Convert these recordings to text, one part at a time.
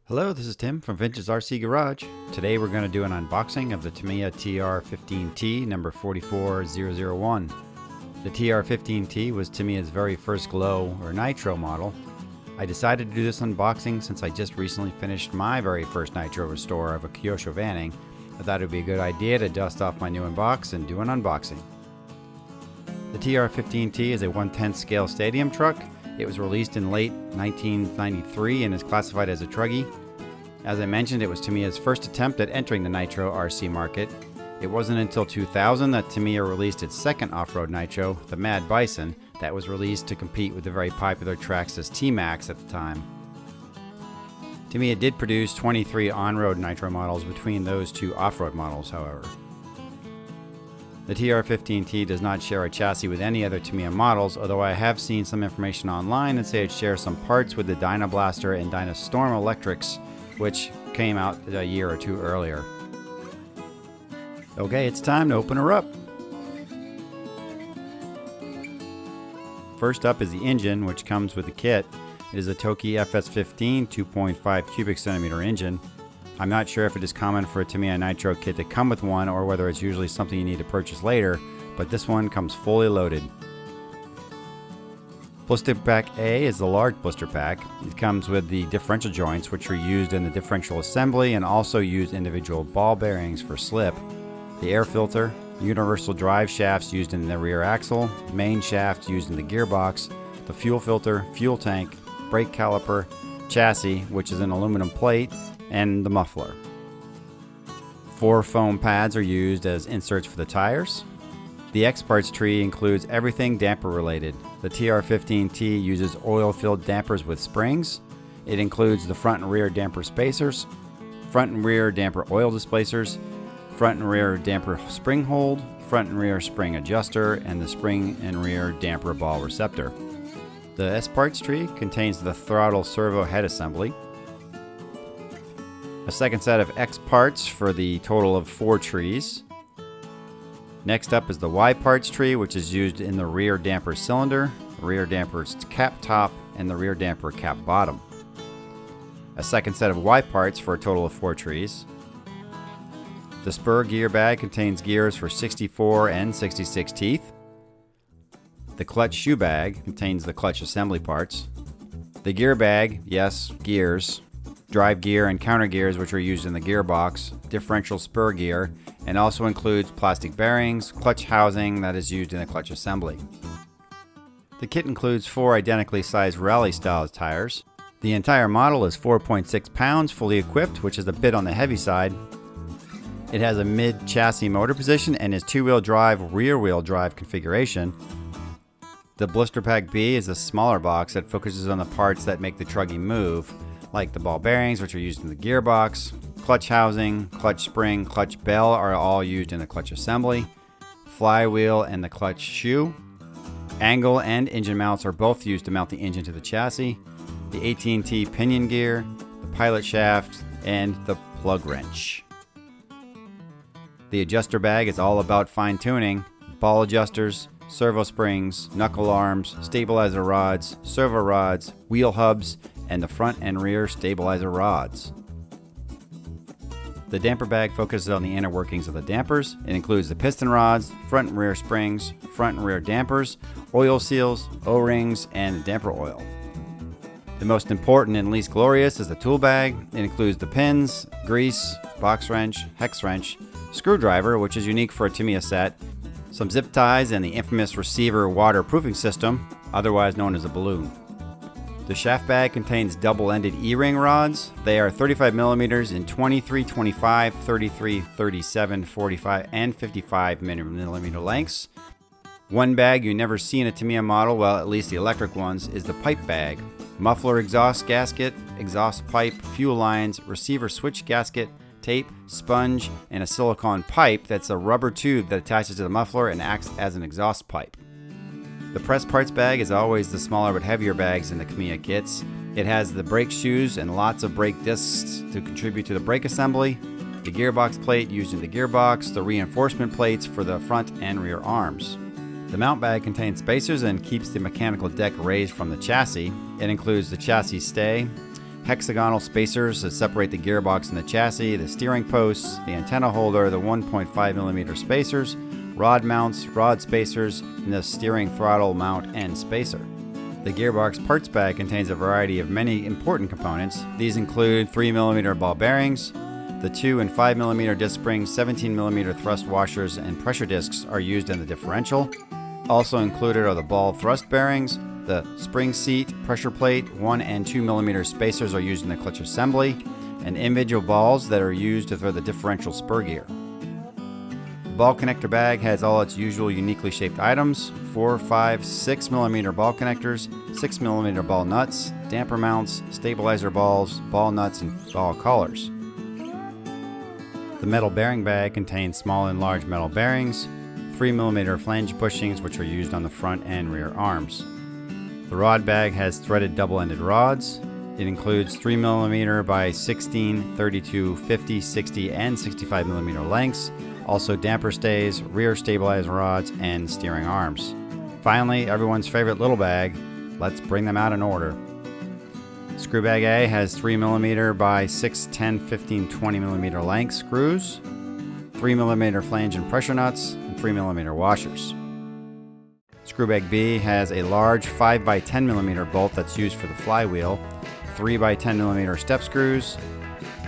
Hello, this is Tim from Vintage RC Garage. Today we're going to do an unboxing of the Tamiya TR-15T number 44001. The TR-15T was Tamiya's very first glow or nitro model. I decided to do this unboxing since I just recently finished my very first nitro restore of a Kyosho Vanning. I thought it would be a good idea to dust off my new inbox and do an unboxing. The TR-15T is a 1/10 scale stadium truck. It was released in late 1993 and is classified as a truggy. As I mentioned, it was Tamiya's first attempt at entering the nitro RC market. It wasn't until 2000 that Tamiya released its second off-road nitro, the Mad Bison, that was released to compete with the very popular Traxxas T-Max at the time. Tamiya did produce 23 on-road nitro models between those two off-road models, however. The TR-15T does not share a chassis with any other Tamiya models, although I have seen some information online that say it shares some parts with the Dynablaster and Dynastorm electrics, which came out a year or two earlier. Okay, it's time to open her up. First up is the engine, which comes with the kit. It is a Toki FS15 2.5 cubic centimeter engine. I'm not sure if it is common for a Tamiya Nitro kit to come with one or whether it's usually something you need to purchase later, but this one comes fully loaded. Blister Pack A is the large blister pack. It comes with the differential joints, which are used in the differential assembly and also use individual ball bearings for slip, the air filter, universal drive shafts used in the rear axle, main shaft used in the gearbox, the fuel filter, fuel tank, brake caliper, chassis, which is an aluminum plate, and the muffler. 4 foam pads are used as inserts for the tires. The X parts tree includes everything damper related. The TR-15T uses oil-filled dampers with springs. It includes the front and rear damper spacers, front and rear damper oil displacers, front and rear damper spring hold, front and rear spring adjuster, and the spring and rear damper ball receptor. The S parts tree contains the throttle servo head assembly, a second set of X parts for the total of 4 trees. Next up is the Y parts tree, which is used in the rear damper cylinder, rear damper cap top, and the rear damper cap bottom. A second set of Y parts for a total of 4 trees. The Spur Gear Bag contains gears for 64 and 66 teeth. The Clutch Shoe Bag contains the clutch assembly parts. The Gear Bag, yes, gears, drive gear and counter gears which are used in the gearbox, differential spur gear, and also includes plastic bearings, clutch housing that is used in the clutch assembly. The kit includes 4 identically sized rally style tires. The entire model is 4.6 pounds fully equipped, which is a bit on the heavy side. It has a mid-chassis motor position and is 2-wheel drive, rear-wheel drive configuration. The Blister Pack B is a smaller box that focuses on the parts that make the truggy move, like the ball bearings, which are used in the gearbox, clutch housing, clutch spring, clutch bell are all used in the clutch assembly, flywheel and the clutch shoe. Angle and engine mounts are both used to mount the engine to the chassis, the 18T pinion gear, the pilot shaft, and the plug wrench. The adjuster bag is all about fine-tuning, ball adjusters, servo springs, knuckle arms, stabilizer rods, servo rods, wheel hubs, and the front and rear stabilizer rods. The damper bag focuses on the inner workings of the dampers. It includes the piston rods, front and rear springs, front and rear dampers, oil seals, O-rings, and damper oil. The most important and least glorious is the tool bag. It includes the pins, grease, box wrench, hex wrench, screwdriver, which is unique for a Tamiya set, some zip ties, and the infamous receiver waterproofing system, otherwise known as a balloon. The shaft bag contains double-ended E-ring rods. They are 35 millimeters in 23, 25, 33, 37, 45, and 55 millimeter lengths. One bag you never see in a Tamiya model, well, at least the electric ones, is the pipe bag. Muffler exhaust gasket, exhaust pipe, fuel lines, receiver switch gasket, tape, sponge, and a silicone pipe that's a rubber tube that attaches to the muffler and acts as an exhaust pipe. The press parts bag is always the smaller but heavier bags in the Tamiya kits. It has the brake shoes and lots of brake discs to contribute to the brake assembly, the gearbox plate used in the gearbox, the reinforcement plates for the front and rear arms. The mount bag contains spacers and keeps the mechanical deck raised from the chassis. It includes the chassis stay, hexagonal spacers that separate the gearbox and the chassis, the steering posts, the antenna holder, the 1.5mm spacers, rod mounts, rod spacers, and the steering throttle mount and spacer. The Gearbox Parts Bag contains a variety of many important components. These include 3mm ball bearings. The 2 and 5mm disc springs, 17mm thrust washers, and pressure discs are used in the differential. Also included are the ball thrust bearings, the spring seat, pressure plate, 1 and 2mm spacers are used in the clutch assembly, and individual balls that are used for the differential spur gear. The ball connector bag has all its usual uniquely shaped items: 4, 5, 6mm ball connectors, 6mm ball nuts, damper mounts, stabilizer balls, ball nuts, and ball collars. The metal bearing bag contains small and large metal bearings, 3mm flange bushings which are used on the front and rear arms. The rod bag has threaded double-ended rods. It includes 3mm by 16, 32, 50, 60, and 65mm lengths, also damper stays, rear stabilizer rods, and steering arms. Finally, everyone's favorite little bag. Let's bring them out in order. Screw bag A has 3mm by 6, 10, 15, 20mm length screws, 3mm flange and pressure nuts, and 3mm washers. Screw bag B has a large 5 by 10mm bolt that's used for the flywheel, 3 by 10mm step screws,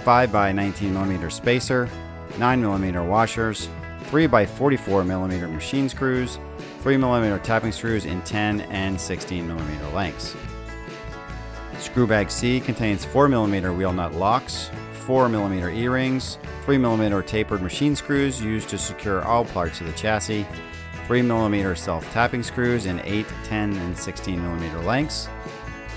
5 by 19mm spacer, 9mm washers, 3 by 44mm machine screws, 3mm tapping screws in 10 and 16mm lengths. Screw bag C contains 4mm wheel nut locks, 4mm E-rings, 3mm tapered machine screws used to secure all parts of the chassis, 3mm self-tapping screws in 8, 10, and 16mm lengths.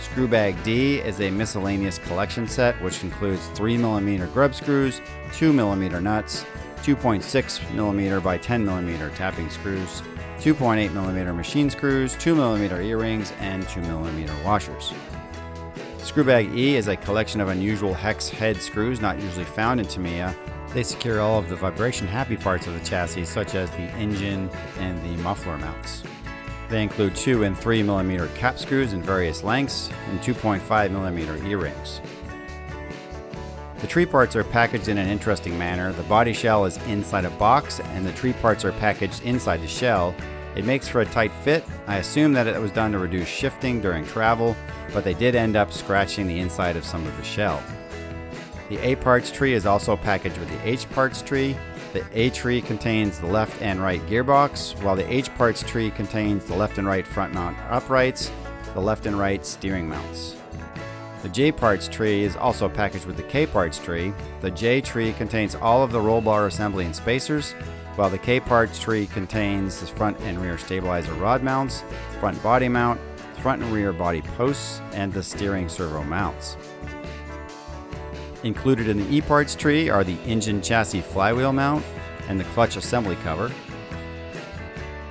Screw bag D is a miscellaneous collection set which includes 3mm grub screws, 2mm nuts, 2.6mm by 10mm tapping screws, 2.8mm machine screws, 2mm E-rings, and 2mm washers. Screw bag E is a collection of unusual hex head screws not usually found in Tamiya. They secure all of the vibration-happy parts of the chassis, such as the engine and the muffler mounts. They include 2 and 3mm cap screws in various lengths and 2.5mm E-rings. The tree parts are packaged in an interesting manner. The body shell is inside a box and the tree parts are packaged inside the shell. It makes for a tight fit. I assume that it was done to reduce shifting during travel, but they did end up scratching the inside of some of the shell. The A parts tree is also packaged with the H parts tree. The A tree contains the left and right gearbox, while the H parts tree contains the left and right front mount uprights, the left and right steering mounts. The J parts tree is also packaged with the K parts tree. The J tree contains all of the roll bar assembly and spacers, while the K parts tree contains the front and rear stabilizer rod mounts, front body mount, front and rear body posts, and the steering servo mounts. Included in the E parts tree are the engine chassis flywheel mount and the clutch assembly cover.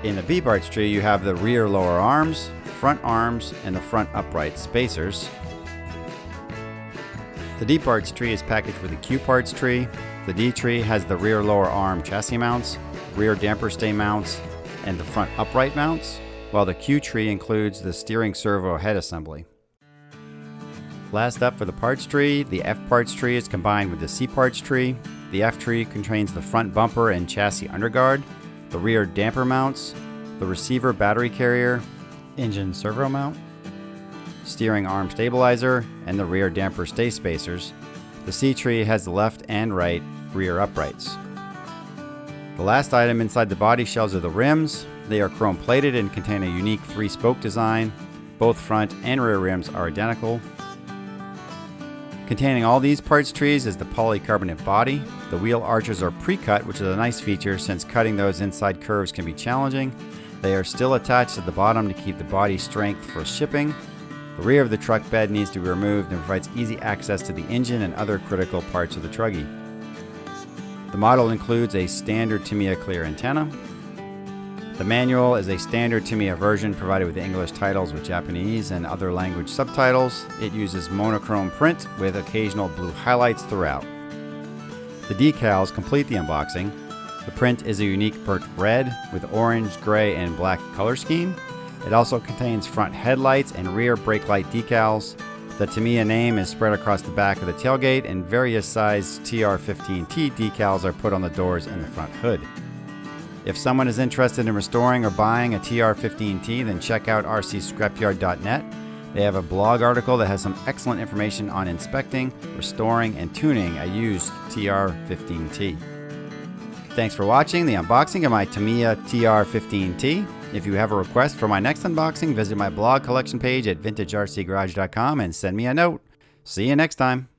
In the B parts tree you have the rear lower arms, front arms, and the front upright spacers. The D parts tree is packaged with the Q parts tree. The D tree has the rear lower arm chassis mounts, rear damper stay mounts, and the front upright mounts, while the Q tree includes the steering servo head assembly. Last up for the parts tree, the F parts tree is combined with the C parts tree. The F tree contains the front bumper and chassis underguard, the rear damper mounts, the receiver battery carrier, engine servo mount, steering arm stabilizer, and the rear damper stay spacers. The C tree has the left and right rear uprights. The last item inside the body shells are the rims. They are chrome plated and contain a unique 3-spoke design. Both front and rear rims are identical. Containing all these parts trees is the polycarbonate body. The wheel arches are pre-cut, which is a nice feature since cutting those inside curves can be challenging. They are still attached at the bottom to keep the body strength for shipping. The rear of the truck bed needs to be removed and provides easy access to the engine and other critical parts of the truggy. The model includes a standard Tamiya clear antenna. The manual is a standard Tamiya version provided with English titles with Japanese and other language subtitles. It uses monochrome print with occasional blue highlights throughout. The decals complete the unboxing. The print is a unique burnt red with orange, gray, and black color scheme. It also contains front headlights and rear brake light decals. The Tamiya name is spread across the back of the tailgate, and various size TR-15T decals are put on the doors and the front hood. If someone is interested in restoring or buying a TR-15T, then check out rcscrapyard.net. They have a blog article that has some excellent information on inspecting, restoring, and tuning a used TR-15T. Thanks for watching the unboxing of my Tamiya TR-15T. If you have a request for my next unboxing, visit my blog collection page at vintagercgarage.com and send me a note. See you next time.